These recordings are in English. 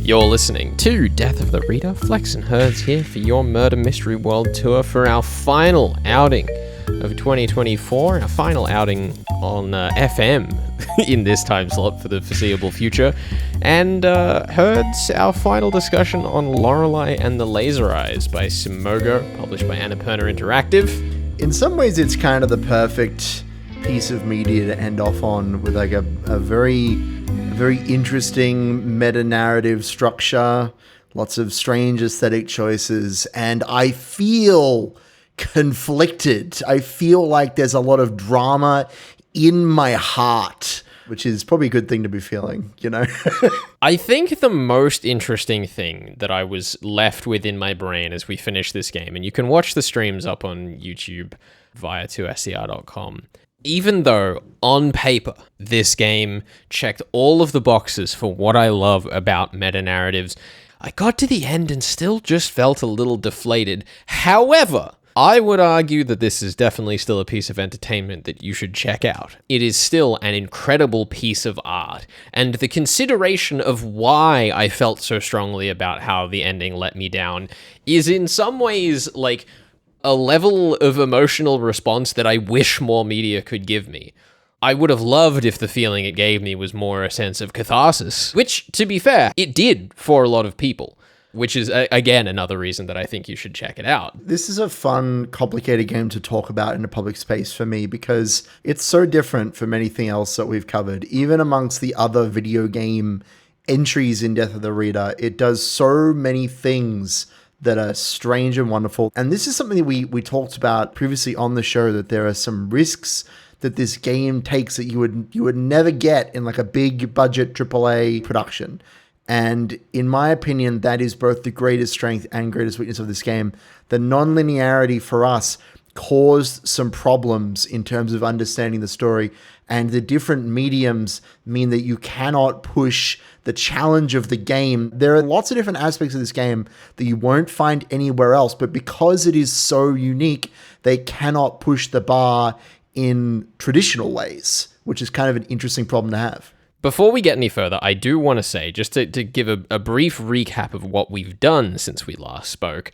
You're listening to Death of the Reader. Flex and Herds here for your Murder Mystery World Tour for our final outing of 2024, our final outing on FM in this time slot for the foreseeable future, and Herds, our final discussion on Lorelei and the Laser Eyes by Simogo, published by Annapurna Interactive. In some ways, it's kind of the perfect piece of media to end off on, with like a very interesting meta-narrative structure, lots of strange aesthetic choices, and I feel conflicted. I feel like there's a lot of drama in my heart, which is probably a good thing to be feeling, you know? I think the most interesting thing that I was left with in my brain as we finish this game, and you can watch the streams up on YouTube via 2ser.com, even though, on paper, this game checked all of the boxes for what I love about meta-narratives, I got to the end and still just felt a little deflated. However, I would argue that this is definitely still a piece of entertainment that you should check out. It is still an incredible piece of art, and the consideration of why I felt so strongly about how the ending let me down is in some ways like a level of emotional response that I wish more media could give me. I would have loved if the feeling it gave me was more a sense of catharsis, which, to be fair, it did for a lot of people, which is, again, another reason that I think you should check it out. This is a fun, complicated game to talk about in a public space for me, because it's so different from anything else that we've covered. Even amongst the other video game entries in Death of the Reader, it does so many things that are strange and wonderful. And this is something that we talked about previously on the show, that there are some risks that this game takes that you would never get in like a big budget AAA production. And in my opinion, that is both the greatest strength and greatest weakness of this game. The non-linearity for us caused some problems in terms of understanding the story, and the different mediums mean that you cannot push the challenge of the game. There are lots of different aspects of this game that you won't find anywhere else, but because it is so unique, they cannot push the bar in traditional ways, which is kind of an interesting problem to have. Before we get any further, I do want to say, just to give a brief recap of what we've done since we last spoke,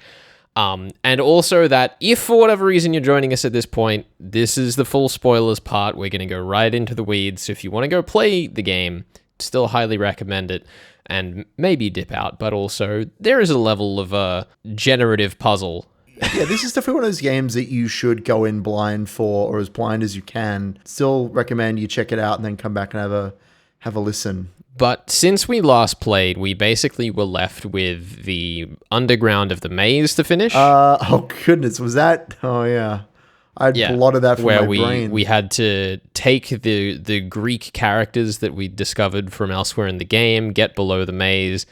and also that if for whatever reason you're joining us at this point, this is the full spoilers part. We're going to go right into the weeds. So if you want to go play the game, still highly recommend it, and maybe dip out. But also, there is a level of generative puzzle. Yeah, this is definitely one of those games that you should go in blind for, or as blind as you can. Still recommend you check it out and then come back and have a listen. But since we last played, we basically were left with the underground of the maze to finish. Oh goodness, was that? Oh yeah, I'd blotted that from my brain. We had to take the Greek characters that we discovered from elsewhere in the game, get below the maze,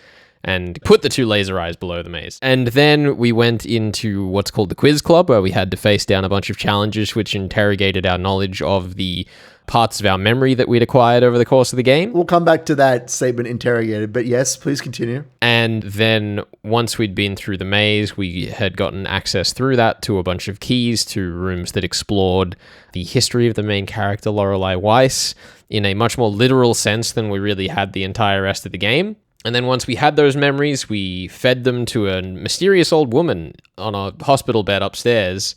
and put the two laser eyes below the maze. And then we went into what's called the Quiz Club, where we had to face down a bunch of challenges which interrogated our knowledge of the parts of our memory that we'd acquired over the course of the game. We'll come back to that statement, interrogated, but yes, please continue. And then once we'd been through the maze, we had gotten access through that to a bunch of keys to rooms that explored the history of the main character, Lorelei Weiss, in a much more literal sense than we really had the entire rest of the game. And then once we had those memories, we fed them to a mysterious old woman on a hospital bed upstairs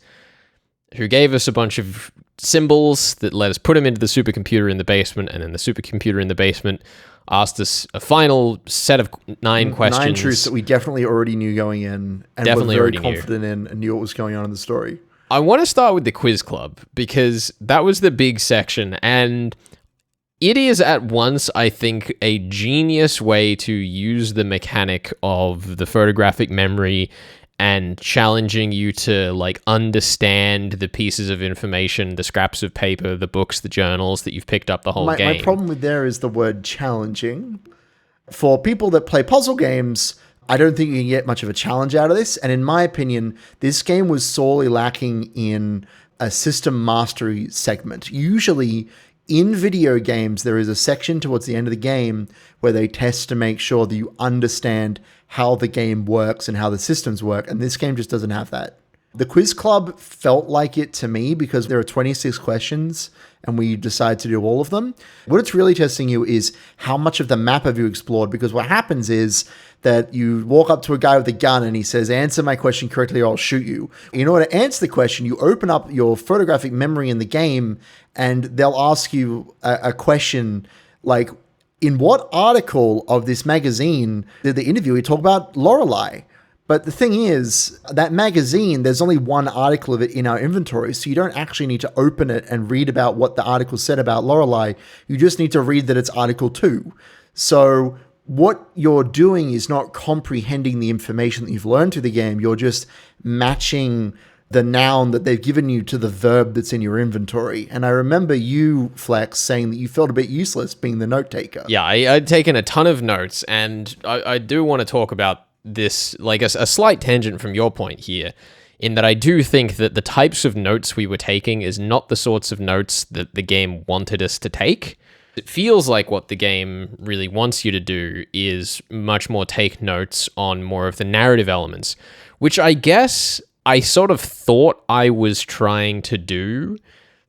who gave us a bunch of symbols that let us put them into the supercomputer in the basement, and then the supercomputer in the basement asked us a final set of 9 questions. 9 truths that we definitely already knew going in, and definitely were very confident in, and knew what was going on in the story. I want to start with the Quiz Club, because that was the big section, and it is at once, I think, a genius way to use the mechanic of the photographic memory and challenging you to like understand the pieces of information, the scraps of paper, the books, the journals that you've picked up the whole game. My problem with there is the word challenging. For people that play puzzle games, I don't think you can get much of a challenge out of this. And in my opinion, this game was sorely lacking in a system mastery segment. Usually in video games, there is a section towards the end of the game where they test to make sure that you understand how the game works and how the systems work, and this game just doesn't have that. The quiz club felt like it to me because there are 26 questions and we decide to do all of them. What it's really testing you is how much of the map have you explored, because what happens is that you walk up to a guy with a gun and he says, answer my question correctly or I'll shoot you. In order to answer the question, you open up your photographic memory in the game and they'll ask you a question like, in what article of this magazine did the interviewer talk about Lorelei? But the thing is, that magazine, there's only one article of it in our inventory, so you don't actually need to open it and read about what the article said about Lorelei. You just need to read that it's article 2. So what you're doing is not comprehending the information that you've learned through the game. You're just matching the noun that they've given you to the verb that's in your inventory. And I remember you, Flex, saying that you felt a bit useless being the note taker. Yeah, I'd taken a ton of notes, and I do want to talk about this, like a slight tangent from your point here, in that I do think that the types of notes we were taking is not the sorts of notes that the game wanted us to take. It feels like what the game really wants you to do is much more take notes on more of the narrative elements, which I guess I sort of thought I was trying to do,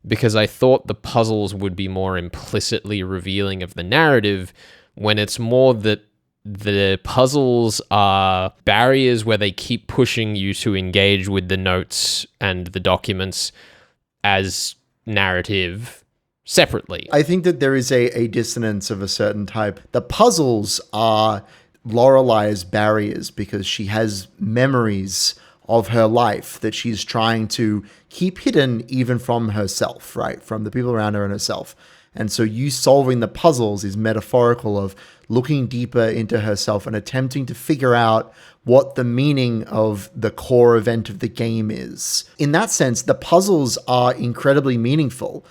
because I thought the puzzles would be more implicitly revealing of the narrative, when it's more that the puzzles are barriers where they keep pushing you to engage with the notes and the documents as narrative separately. I think that there is a dissonance of a certain type. The puzzles are Lorelei's barriers because she has memories of her life that she's trying to keep hidden even from herself, right? From the people around her and herself. And so you solving the puzzles is metaphorical of looking deeper into herself and attempting to figure out what the meaning of the core event of the game is. In that sense, the puzzles are incredibly meaningful.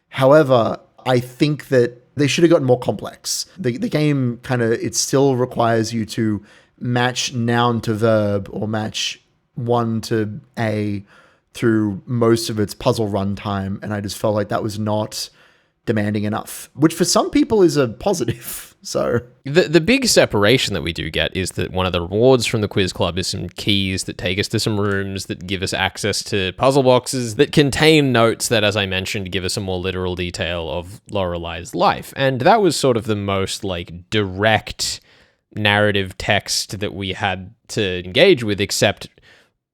However, I think that they should have gotten more complex. The game it still requires you to match noun to verb or match 1 to A through most of its puzzle runtime. And I just felt like that was not demanding enough, which for some people is a positive. So the big separation that we do get is that one of the rewards from the quiz club is some keys that take us to some rooms that give us access to puzzle boxes that contain notes that, as I mentioned, give us a more literal detail of Lorelei's life. And that was sort of the most like direct narrative text that we had to engage with, except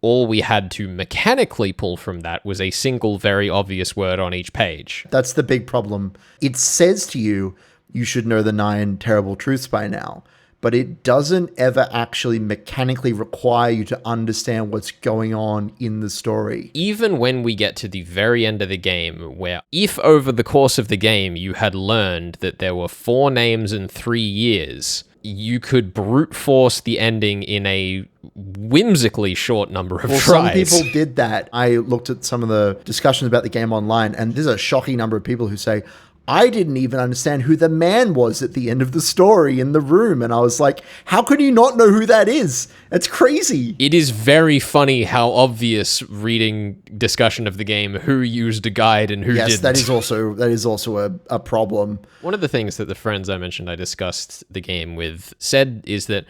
all we had to mechanically pull from that was a single very obvious word on each page. That's the big problem. It says to you, you should know the 9 terrible truths by now, but it doesn't ever actually mechanically require you to understand what's going on in the story. Even when we get to the very end of the game, where if over the course of the game you had learned that there were 4 names in 3 years, you could brute force the ending in a whimsically short number of tries. Some people did that. I looked at some of the discussions about the game online, and there's a shocking number of people who say, I didn't even understand who the man was at the end of the story in the room. And I was like, how can you not know who that is? It's crazy. It is very funny how obvious reading discussion of the game who used a guide and who didn't. Yes, that is also a problem. One of the things that the friends I mentioned I discussed the game with said is that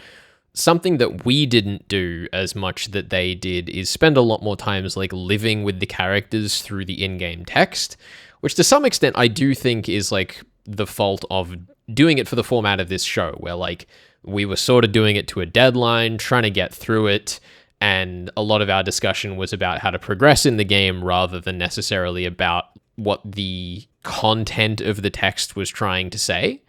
something that we didn't do as much that they did is spend a lot more times like living with the characters through the in-game text, which to some extent I do think is like the fault of doing it for the format of this show, where like we were sort of doing it to a deadline, trying to get through it, and a lot of our discussion was about how to progress in the game rather than necessarily about what the content of the text was trying to say.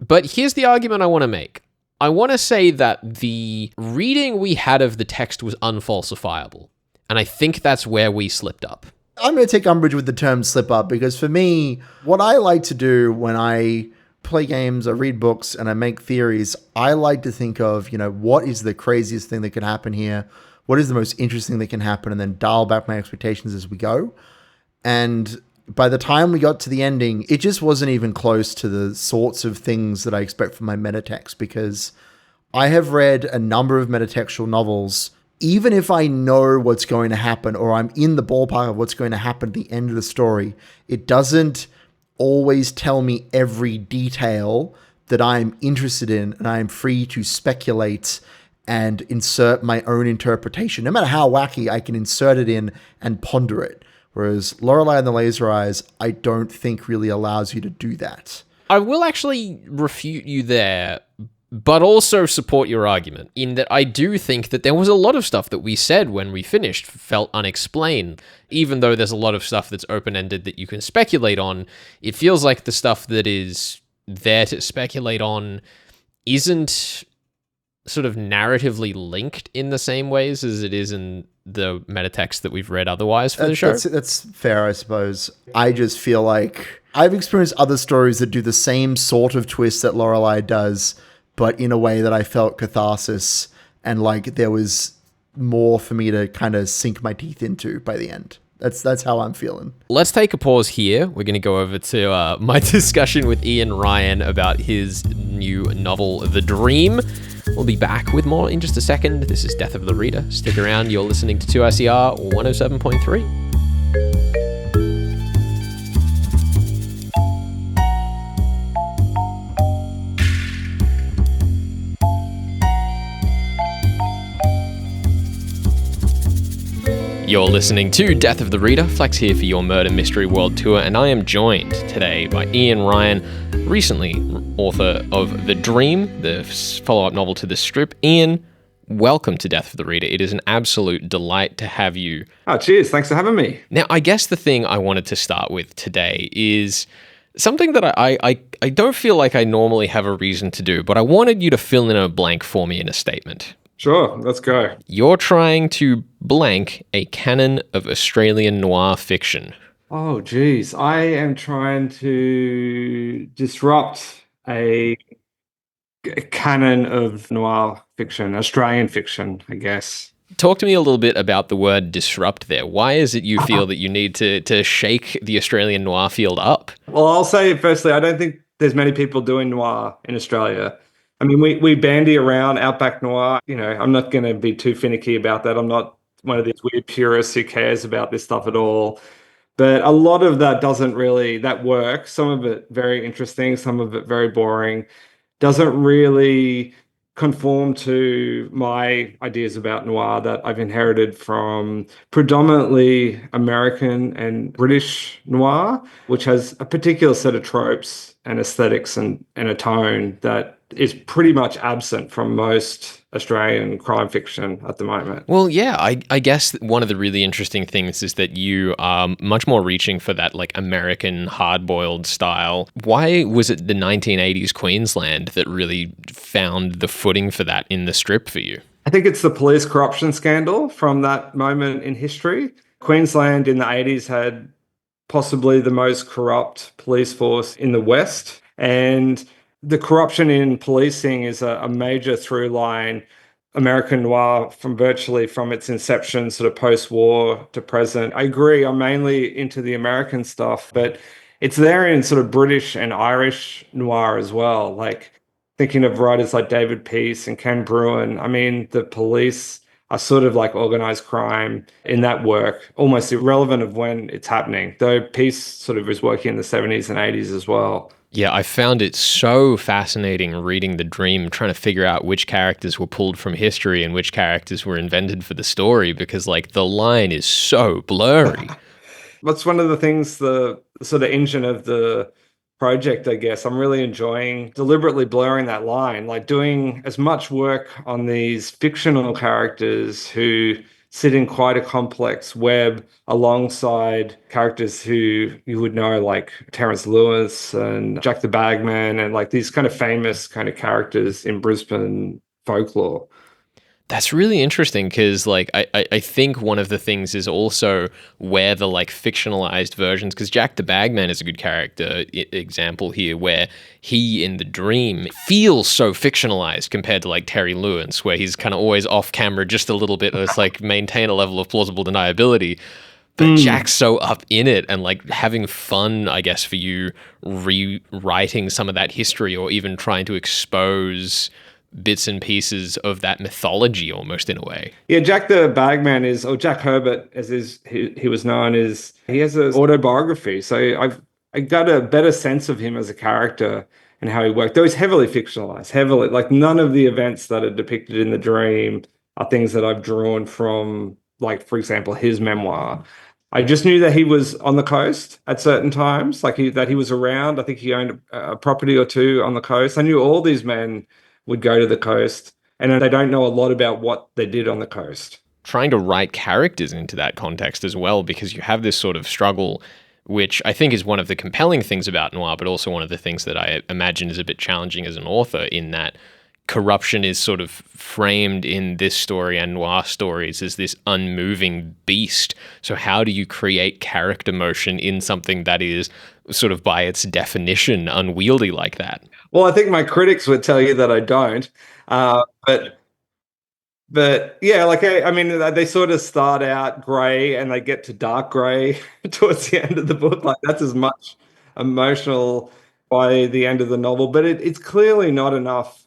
But here's the argument I want to make. I want to say that the reading we had of the text was unfalsifiable, and I think that's where we slipped up. I'm going to take umbrage with the term slip up, because for me, what I like to do when I play games, I read books, and I make theories, I like to think of, what is the craziest thing that could happen here? What is the most interesting that can happen? And then dial back my expectations as we go. And by the time we got to the ending, it just wasn't even close to the sorts of things that I expect from my metatext, because I have read a number of metatextual novels. Even if I know what's going to happen, or I'm in the ballpark of what's going to happen at the end of the story, it doesn't always tell me every detail that I'm interested in, and I'm free to speculate and insert my own interpretation. No matter how wacky, I can insert it in and ponder it. Whereas Lorelei and the Laser Eyes, I don't think really allows you to do that. I will actually refute you there, but also support your argument in that I do think that there was a lot of stuff that we said when we finished felt unexplained. Even though there's a lot of stuff that's open-ended that you can speculate on, it feels like the stuff that is there to speculate on isn't sort of narratively linked in the same ways as it is in the metatext that we've read otherwise for the show. That's fair, I suppose. I just feel like I've experienced other stories that do the same sort of twist that Lorelei does, but in a way that I felt catharsis and like there was more for me to kind of sink my teeth into by the end. That's how I'm feeling. Let's take a pause here. We're going to go over to my discussion with Ian Ryan about his new novel, The Dream. We'll be back with more in just a second. This is Death of the Reader. Stick around. You're listening to 2ICR 107.3. You're listening to Death of the Reader. Flex here for your Murder Mystery World Tour, and I am joined today by Ian Ryan, recently author of The Dream, the follow-up novel to the strip. Ian, welcome to Death of the Reader. It is an absolute delight to have you. Oh, cheers. Thanks for having me. Now, I guess the thing I wanted to start with today is something that I don't feel like I normally have a reason to do, but I wanted you to fill in a blank for me in a statement. Sure, let's go. You're trying to blank a canon of Australian noir fiction. Oh, geez. I am trying to disrupt a canon of noir fiction, Australian fiction, I guess. Talk to me a little bit about the word disrupt there. Why is it you feel that you need to shake the Australian noir field up? Well, I'll say firstly, I don't think there's many people doing noir in Australia. I mean, we bandy around Outback Noir. You know, I'm not going to be too finicky about that. I'm not one of these weird purists who cares about this stuff at all. But a lot of that doesn't really, that work. Some of it very interesting, some of it very boring. Doesn't really conform to my ideas about noir that I've inherited from predominantly American and British noir, which has a particular set of tropes and aesthetics and a tone that is pretty much absent from most Australian crime fiction at the moment. Well, yeah, I guess one of the really interesting things is that you are much more reaching for that like American hard-boiled style. Why was it the 1980s Queensland that really found the footing for that in the strip for you? I think it's the police corruption scandal from that moment in history. Queensland in the 80s had possibly the most corrupt police force in the West, and the corruption in policing is a major through line American noir from its inception, sort of post-war to present. I agree, I'm mainly into the American stuff, but it's there in sort of British and Irish noir as well. Like thinking of writers like David Peace and Ken Bruin. I mean, the police are sort of like organized crime in that work, almost irrelevant of when it's happening, though Peace sort of was working in the 70s and 80s as well. Yeah, I found it so fascinating reading The Dream, trying to figure out which characters were pulled from history and which characters were invented for the story, because like the line is so blurry. That's one of the things, the sort of engine of the project, I guess. I'm really enjoying deliberately blurring that line, like doing as much work on these fictional characters who sit in quite a complex web alongside characters who you would know, like Terence Lewis and Jack the Bagman, and like these kind of famous kind of characters in Brisbane folklore. That's really interesting because, like, I think one of the things is also where the, like, fictionalized versions, because Jack the Bagman is a good character example here, where he, in The Dream, feels so fictionalized compared to, like, Terry Lewis, where he's kind of always off camera just a little bit, it's like, maintain a level of plausible deniability. But Jack's so up in it and, like, having fun, I guess, for you, rewriting some of that history or even trying to expose bits and pieces of that mythology almost in a way. Yeah, Jack the Bagman is, or Jack Herbert as he was known, is he has an autobiography. So I got a better sense of him as a character and how he worked. Though it's heavily fictionalized, heavily. Like none of the events that are depicted in the dream are things that I've drawn from, like, for example, his memoir. I just knew that he was on the coast at certain times, like that he was around. I think he owned a property or two on the coast. I knew all these men would go to the coast, and they don't know a lot about what they did on the coast. Trying to write characters into that context as well, because you have this sort of struggle, which I think is one of the compelling things about noir, but also one of the things that I imagine is a bit challenging as an author, in that corruption is sort of framed in this story and noir stories as this unmoving beast. So how do you create character motion in something that is sort of by its definition unwieldy like that? Well, I think my critics would tell you that I don't. But yeah, like I mean, they sort of start out grey and they get to dark grey towards the end of the book. Like that's as much emotional by the end of the novel, but it's clearly not enough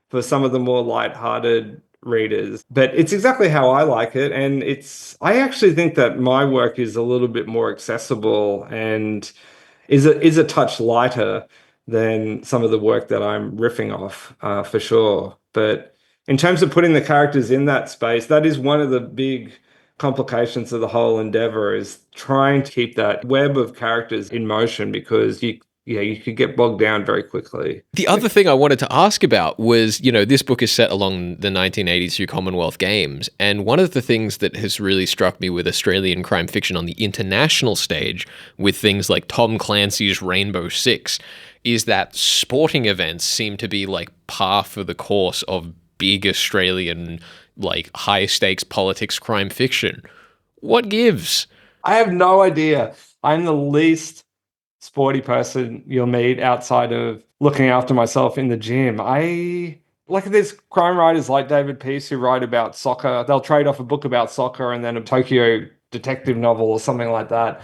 for some of the more light-hearted readers. But it's exactly how I like it, and I actually think that my work is a little bit more accessible and is a touch lighter than some of the work that I'm riffing off, for sure. But in terms of putting the characters in that space, that is one of the big complications of the whole endeavor, is trying to keep that web of characters in motion, because you could get bogged down very quickly. The other thing I wanted to ask about was, this book is set along the 1982 Commonwealth Games, and one of the things that has really struck me with Australian crime fiction on the international stage, with things like Tom Clancy's Rainbow Six, is that sporting events seem to be like par for the course of big Australian, like, high-stakes politics crime fiction. What gives? I have no idea. I'm the least sporty person you'll meet outside of looking after myself in the gym. There's crime writers like David Peace who write about soccer. They'll trade off a book about soccer and then a Tokyo detective novel or something like that.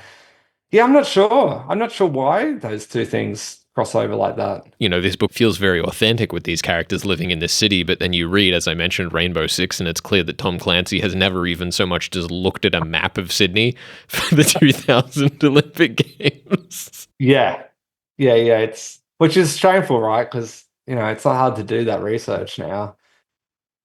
Yeah, I'm not sure. I'm not sure why those two things cross over like that. This book feels very authentic with these characters living in this city, but then you read, as I mentioned, Rainbow Six, and it's clear that Tom Clancy has never even so much as looked at a map of Sydney for the 2000 Olympic Games. Yeah. Which is shameful, right? Because, it's so hard to do that research now.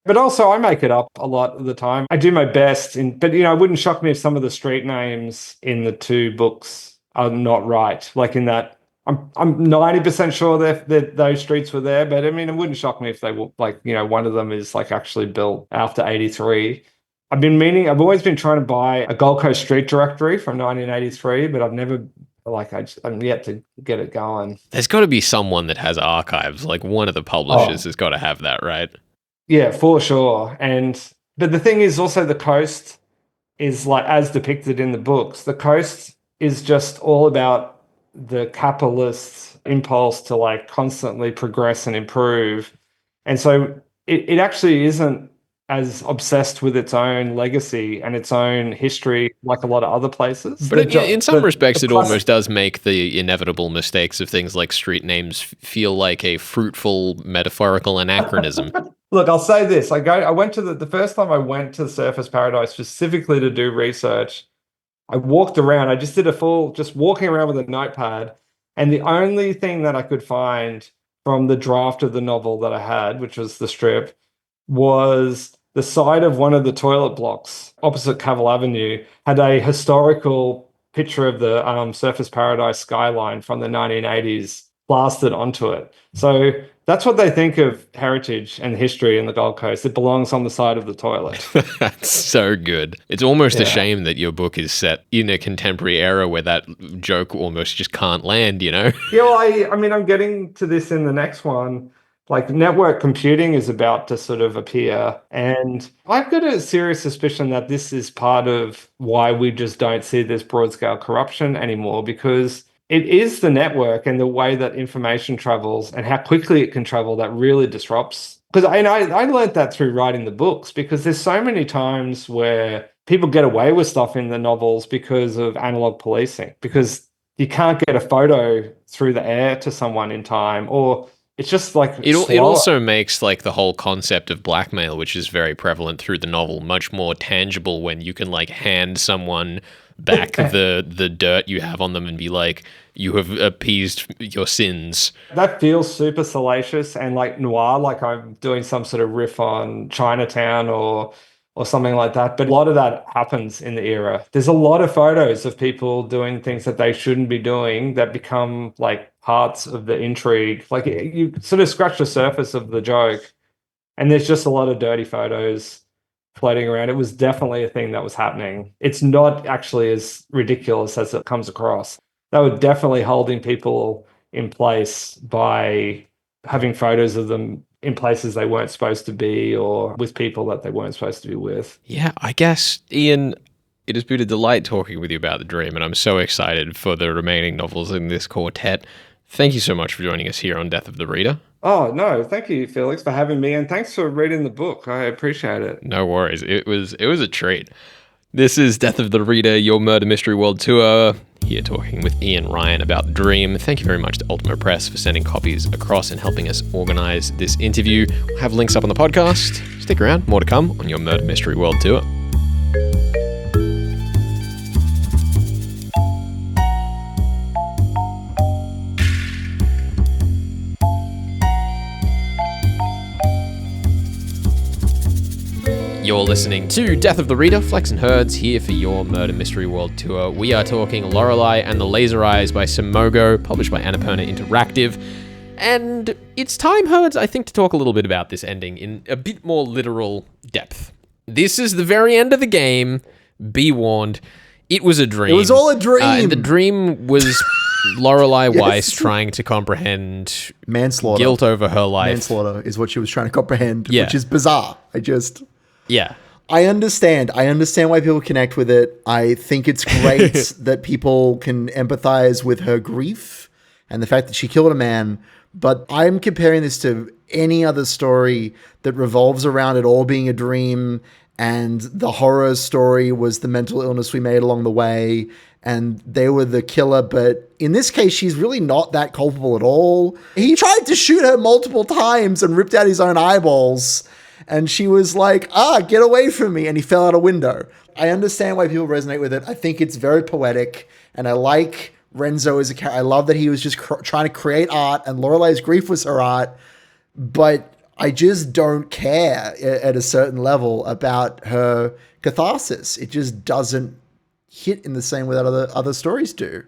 But also I make it up a lot of the time. I do my best, but it wouldn't shock me if some of the street names in the two books are not right. Like in that, I'm 90% sure that those streets were there, but I mean, it wouldn't shock me if they were, like, one of them is like actually built after 83. I've always been trying to buy a Gold Coast street directory from 1983, but I've never, I'm yet to get it going. There's got to be someone that has archives, like one of the publishers has got to have that, right? Yeah, for sure. But the thing is also, the coast is, like, as depicted in the books, the coast is just all about the capitalist impulse to, like, constantly progress and improve. And so it actually isn't as obsessed with its own legacy and its own history like a lot of other places. But in some respects, it almost does make the inevitable mistakes of things like street names feel like a fruitful metaphorical anachronism. Look, I'll say this. I went to the first time I went to Surfers Paradise specifically to do research, I walked around. I just did just walking around with a notepad. And the only thing that I could find from the draft of the novel that I had, which was the strip, was the side of one of the toilet blocks opposite Cavill Avenue had a historical picture of the Surfers Paradise skyline from the 1980s plastered onto it. So that's what they think of heritage and history in the Gold Coast. It belongs on the side of the toilet. That's so good. It's almost a shame that your book is set in a contemporary era where that joke almost just can't land, Yeah, well, I mean, I'm getting to this in the next one. Like, network computing is about to sort of appear. And I've got a serious suspicion that this is part of why we just don't see this broad-scale corruption anymore, because it is the network and the way that information travels and how quickly it can travel that really disrupts. Because I learned that through writing the books, because there's so many times where people get away with stuff in the novels because of analog policing, because you can't get a photo through the air to someone in time, or it's just like it also makes, like, the whole concept of blackmail, which is very prevalent through the novel, much more tangible when you can, like, hand someone back the dirt you have on them and be like, you have appeased your sins. That feels super salacious and like noir, like I'm doing some sort of riff on Chinatown or something like that. But a lot of that happens in the era. There's a lot of photos of people doing things that they shouldn't be doing that become like parts of the intrigue. Like you sort of scratch the surface of the joke, and there's just a lot of dirty photos floating around. It was definitely a thing that was happening. It's not actually as ridiculous as it comes across. They were definitely holding people in place by having photos of them in places they weren't supposed to be or with people that they weren't supposed to be with. Yeah, I guess, Ian, it has been a delight talking with you about The Dream, and I'm so excited for the remaining novels in this quartet. Thank you so much for joining us here on Death of the Reader. Oh, no, thank you, Felix, for having me, and thanks for reading the book. I appreciate it. No worries. It was a treat. This is Death of the Reader, your murder mystery world tour. Here talking with Ian Ryan about The Dream. Thank you very much to Ultima Press for sending copies across and helping us organize this interview. We'll have links up on the podcast. Stick around, more to come on your murder mystery world tour. You're listening to Death of the Reader. Flex and Herds here for your Murder Mystery World Tour. We are talking Lorelei and the Laser Eyes by Simogo, published by Annapurna Interactive. And it's time, Herds, I think, to talk a little bit about this ending in a bit more literal depth. This is the very end of the game. Be warned. It was a dream. It was all a dream. The dream was Lorelei Weiss trying to comprehend manslaughter. Guilt over her life. Manslaughter is what she was trying to comprehend, Yeah. which is bizarre. Yeah. I understand. I understand why people connect with it. I think it's great that people can empathize with her grief and the fact that she killed a man. But I'm comparing this to any other story that revolves around it all being a dream, and the horror story was the mental illness we made along the way, and they were the killer. But in this case, she's really not that culpable at all. He tried to shoot her multiple times and ripped out his own eyeballs. And she was like, get away from me. And he fell out a window. I understand why people resonate with it. I think it's very poetic. And I like Renzo as a character. I love that he was just trying to create art. And Lorelei's grief was her art. But I just don't care at a certain level about her catharsis. It just doesn't hit in the same way that other stories do,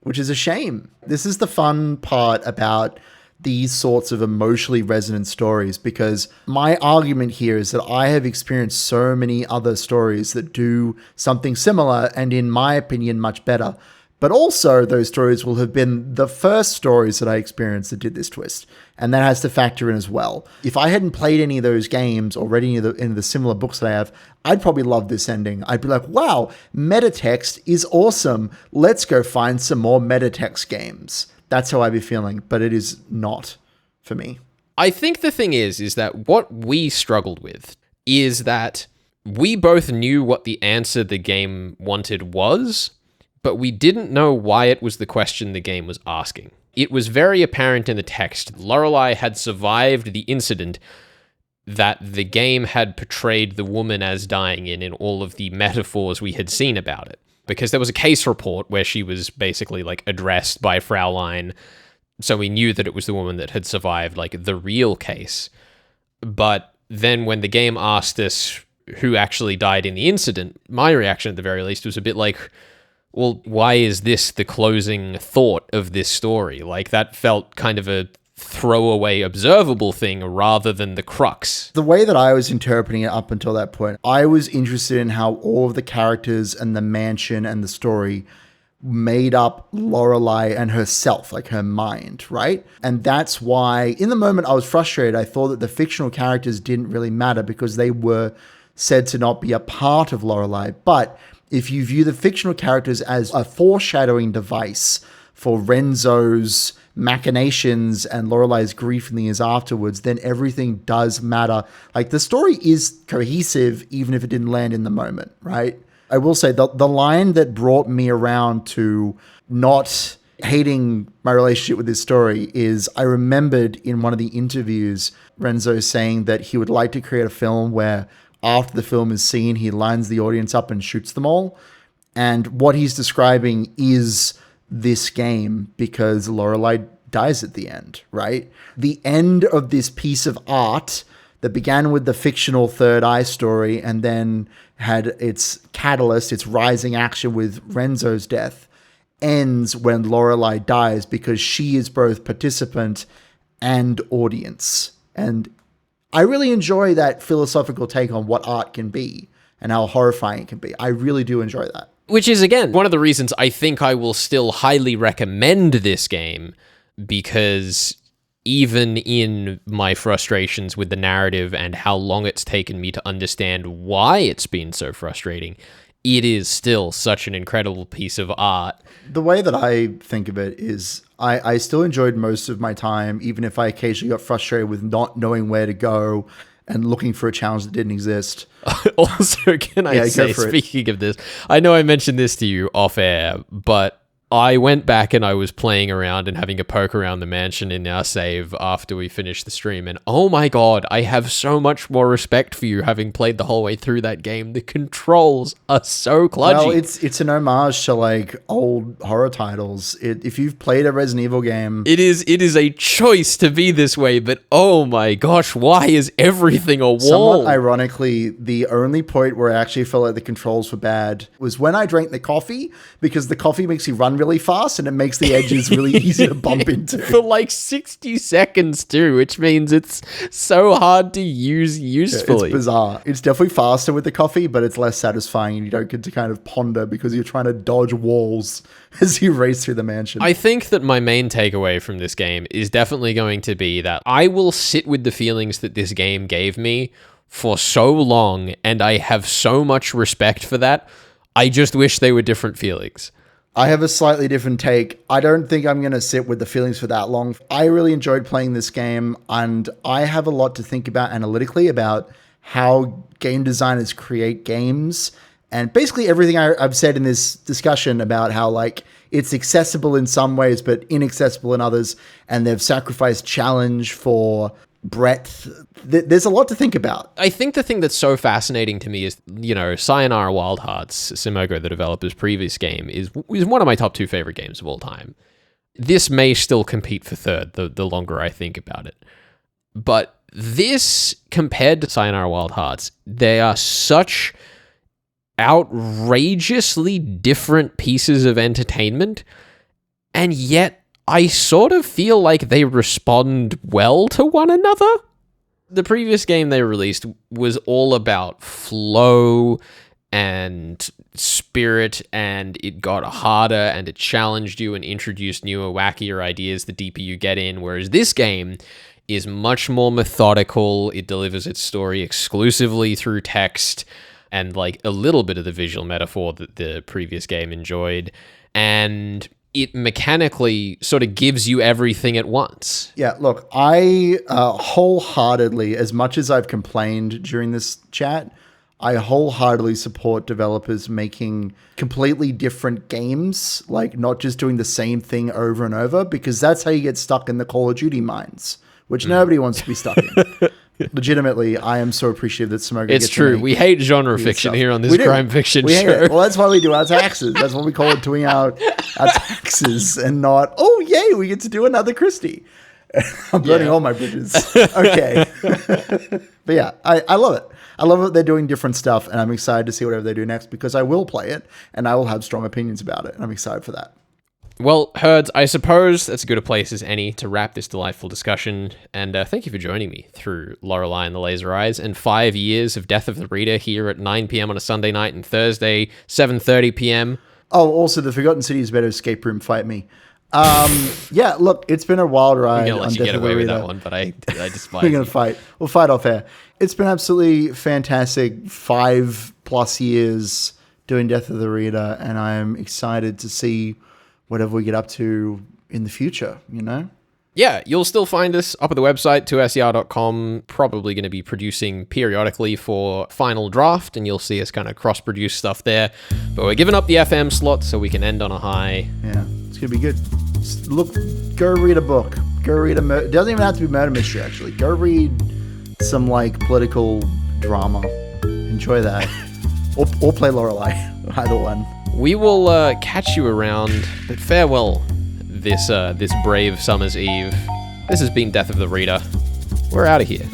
which is a shame. This is the fun part about these sorts of emotionally resonant stories, because my argument here is that I have experienced so many other stories that do something similar and, in my opinion, much better. But also those stories will have been the first stories that I experienced that did this twist. And that has to factor in as well. If I hadn't played any of those games or read any of the similar books that I have, I'd probably love this ending. I'd be like, wow, metatext is awesome. Let's go find some more metatext games. That's how I'd be feeling, but it is not for me. I think the thing is that what we struggled with is that we both knew what the answer the game wanted was, but we didn't know why it was the question the game was asking. It was very apparent in the text. Lorelei had survived the incident that the game had portrayed the woman as dying in all of the metaphors we had seen about it. Because there was a case report where she was basically like addressed by Fraulein, so we knew that it was the woman that had survived like the real case. But then when the game asked us who actually died in the incident, my reaction at the very least was a bit like, well, why is this the closing thought of this story? Like, that felt kind of a throwaway observable thing rather than the crux. The way that I was interpreting it up until that point, I was interested in how all of the characters and the mansion and the story made up Lorelei and herself, like her mind, right? And that's why in the moment I was frustrated. I thought that the fictional characters didn't really matter because they were said to not be a part of Lorelei. But if you view the fictional characters as a foreshadowing device for Renzo's machinations and Lorelei's grief in the years afterwards, then everything does matter. Like, the story is cohesive, even if it didn't land in the moment, right? I will say the line that brought me around to not hating my relationship with this story is, I remembered in one of the interviews, Renzo saying that he would like to create a film where after the film is seen, he lines the audience up and shoots them all. And what he's describing is this game because Lorelei dies at the end, right? The end of this piece of art that began with the fictional Third Eye story and then had its catalyst, its rising action with Renzo's death, ends when Lorelei dies because she is both participant and audience. And I really enjoy that philosophical take on what art can be and how horrifying it can be. I really do enjoy that. Which is, again, one of the reasons I think I will still highly recommend this game, because even in my frustrations with the narrative and how long it's taken me to understand why it's been so frustrating, it is still such an incredible piece of art. The way that I think of it is I still enjoyed most of my time, even if I occasionally got frustrated with not knowing where to go and looking for a challenge that didn't exist. Also, can I say, speaking of this, I know I mentioned this to you off air, but I went back and I was playing around and having a poke around the mansion in our save after we finished the stream. And oh my God, I have so much more respect for you having played the whole way through that game. The controls are so kludgy. Well, it's an homage to like old horror titles. If you've played a Resident Evil game, it is a choice to be this way, but oh my gosh, why is everything a wall? Somewhat ironically, the only point where I actually felt like the controls were bad was when I drank the coffee, because the coffee makes you run really fast and it makes the edges really easy to bump into. For like 60 seconds too, which means it's so hard to use usefully. It's bizarre. It's definitely faster with the coffee, but it's less satisfying and you don't get to kind of ponder because you're trying to dodge walls as you race through the mansion. I think that my main takeaway from this game is definitely going to be that I will sit with the feelings that this game gave me for so long, and I have so much respect for that. I just wish they were different feelings. I have a slightly different take. I don't think I'm going to sit with the feelings for that long. I really enjoyed playing this game, and I have a lot to think about analytically about how game designers create games, and basically everything I've said in this discussion about how like it's accessible in some ways but inaccessible in others, and they've sacrificed challenge for breadth. There's a lot to think about. I think the thing that's so fascinating to me is, Sayonara Wild Hearts, Simogo, the developer's previous game, is one of my top 2 favorite games of all time. This may still compete for third the longer I think about it. But this, compared to Sayonara Wild Hearts, they are such outrageously different pieces of entertainment, and yet I sort of feel like they respond well to one another. The previous game they released was all about flow and spirit, and it got harder and it challenged you and introduced newer, wackier ideas the deeper you get in, whereas this game is much more methodical. It delivers its story exclusively through text and like a little bit of the visual metaphor that the previous game enjoyed, and it mechanically sort of gives you everything at once. Yeah, look, I wholeheartedly, as much as I've complained during this chat, I wholeheartedly support developers making completely different games, like not just doing the same thing over and over, because that's how you get stuck in the Call of Duty mines, which nobody wants to be stuck in. Legitimately, I am so appreciative that Simogo It's gets true. We hate genre fiction here on this crime fiction we show. Hate it. Well, that's why we do our taxes. That's what we call it, doing our taxes, and not, oh, yay, we get to do another Christie. I'm burning all my bridges. Okay. But yeah, I love it. I love that they're doing different stuff, and I'm excited to see whatever they do next, because I will play it, and I will have strong opinions about it, and I'm excited for that. Well, Herds, I suppose that's as good a place as any to wrap this delightful discussion, and thank you for joining me through Lorelei and the Laser Eyes and 5 years of Death of the Reader here at 9 p.m. on a Sunday night and Thursday, 7:30 p.m. Oh, also, the Forgotten City is better escape room, fight me. Yeah, look, it's been a wild ride. I'm going to let you get away with that one, but I despise We're going to fight. We'll fight off air. It's been absolutely fantastic 5+ years doing Death of the Reader, and I am excited to see whatever we get up to in the future, Yeah, you'll still find us up at the website, 2ser.com, probably going to be producing periodically for Final Draft, and you'll see us kind of cross-produce stuff there. But we're giving up the FM slot so we can end on a high. Yeah, it's going to be good. Look, go read a book. Go read it doesn't even have to be murder mystery, actually. Go read some, political drama. Enjoy that. or play Lorelei. Either one. We will catch you around, but farewell this brave summer's eve. This has been Death of the Reader. We're out of here.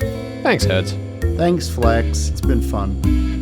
Thanks, Herds. Thanks, Flex. It's been fun.